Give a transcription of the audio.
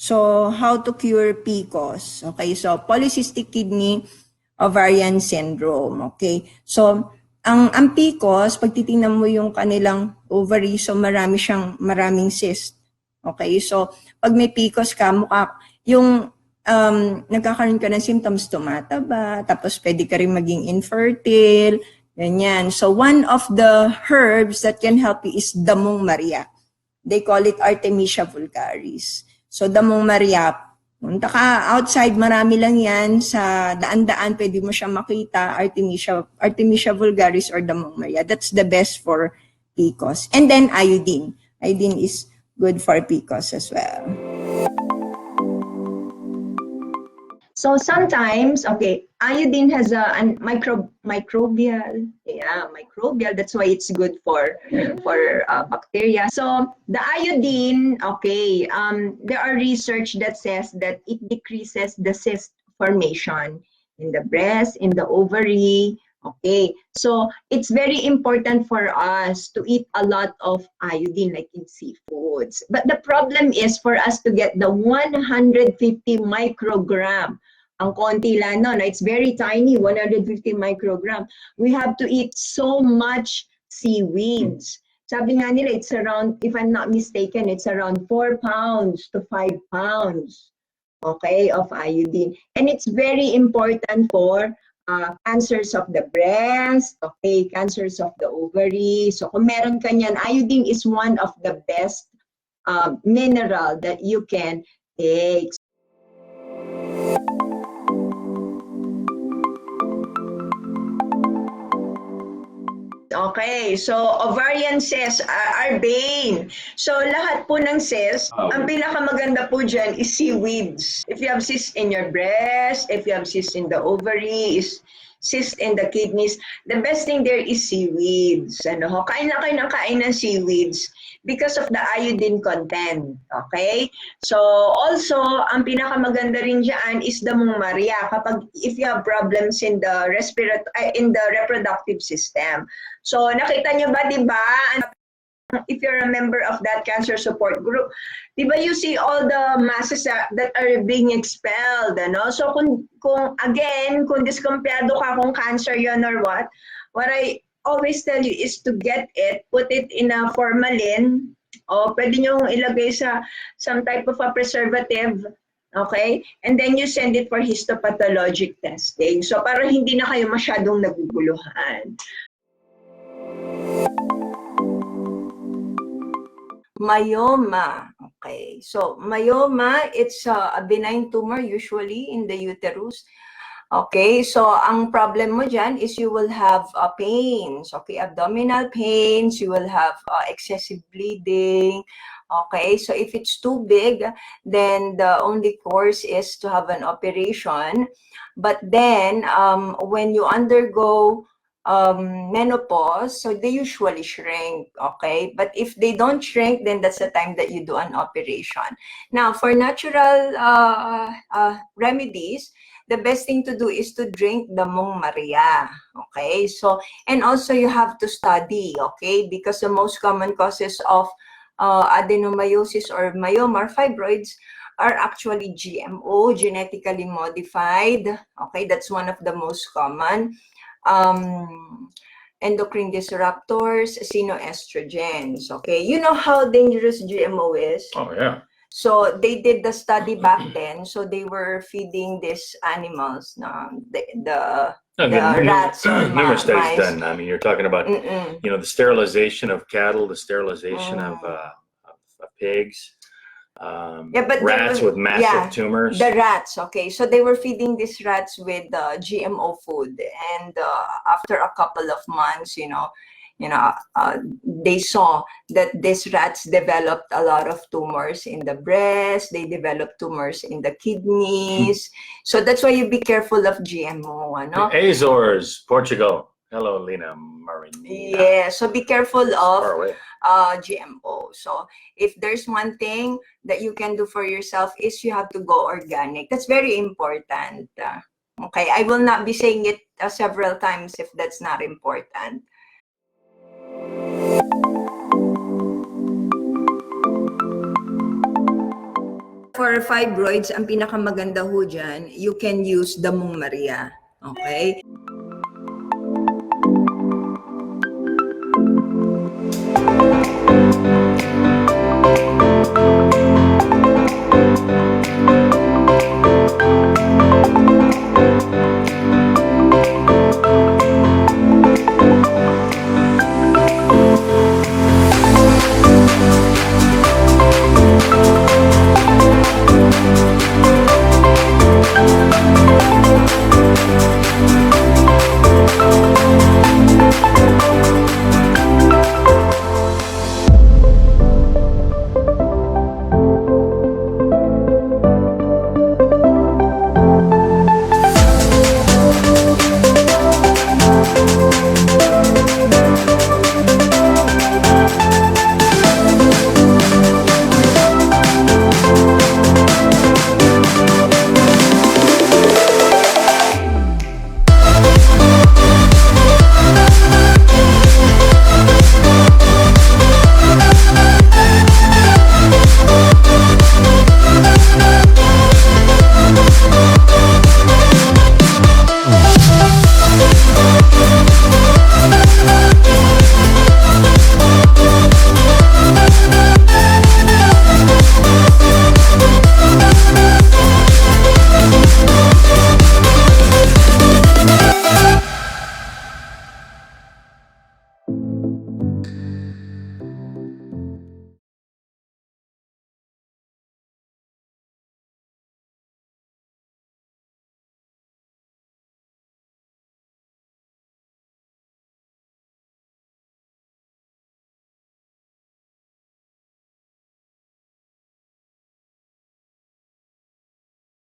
So, how to cure Pcos? Okay, so polycystic kidney ovarian syndrome. Okay, so ang Pcos, pag titingnan mo yung kanilang ovary, so maraming cyst. Okay, so pag may Pcos ka, mukha yung nagkakaroon ka ng symptoms, tumataba, tapos pwede ka rin maging infertile, ganyan. So one of the herbs that can help you is Damong Maria. They call it Artemisia vulgaris. So Damong Maria, punta ka outside, marami lang yan, sa daan-daan pwede mo siya makita, Artemisia vulgaris or Damong Maria. That's the best for Pcos. And then iodine. Iodine is good for Pcos as well. So sometimes, okay, iodine has a microbial, that's why it's good for bacteria. So the iodine, okay, there are research that says that it decreases the cyst formation in the breast, in the ovary. Okay, so it's very important for us to eat a lot of iodine, like in seafoods. But the problem is for us to get the 150 microgram. Ang konti lang, no? It's very tiny, 150 microgram. We have to eat so much seaweeds. Sabi nga nila, it's around, if I'm not mistaken, it's around 4 pounds to 5 pounds, okay, of iodine. And it's very important for cancers of the breast, okay, cancers of the ovary. So kung meron ka niyan, iodine is one of the best mineral that you can take. Okay, so ovarian cyst are bane. So lahat po ng cyst, ang pinakamaganda po dyan is seaweeds. If you have cysts in your breast, if you have cysts in the ovary, cysts in the kidneys, the best thing there is seaweeds. Ano ho? Kain na kayo ng kain ng seaweeds because of the iodine content. Okay? So also, ang pinakamaganda rin dyan is Damong Maria if you have problems in the reproductive system. So nakita nyo ba, di ba? If you're a member of that cancer support group, di ba you see all the masses that are being expelled, ano? So kung diskumpiyado ka kung cancer yon or what I always tell you is to get it, put it in a formalin, o pwede nyo ilagay sa some type of a preservative, okay? And then you send it for histopathologic testing. So para hindi na kayo masyadong naguguluhan. Myoma. Okay, so myoma, it's a benign tumor usually in the uterus. Okay, so ang problem mo dyan is you will have pains, okay, abdominal pains, you will have excessive bleeding. Okay, so if it's too big, then the only course is to have an operation. But then when you undergo menopause, so they usually shrink, okay? But if they don't shrink, then that's the time that you do an operation. Now, for natural remedies, the best thing to do is to drink Damong Maria, okay? So, and also you have to study, okay? Because the most common causes of adenomyosis or myoma or fibroids are actually GMO, genetically modified, okay? That's one of the most common. Endocrine disruptors, xenoestrogens, okay? You know how dangerous GMO is? Oh, yeah. So they did the study back then. So they were feeding these animals, the rats, numerous studies mice. done. I mean, you're talking about you know, the sterilization of cattle, the sterilization of pigs. But rats with massive tumors. The rats, okay. So they were feeding these rats with GMO food, and after a couple of months, they saw that these rats developed a lot of tumors in the breast. They developed tumors in the kidneys. So that's why you be careful of GMO. Ano? The Azores, Portugal. Hello, Lina Marinina. Yeah, so be careful of GMO. So if there's one thing that you can do for yourself is you have to go organic. That's very important. Okay, I will not be saying it several times if that's not important. For fibroids, ang pinakamaganda ho dyan, you can use Damong Maria. Okay?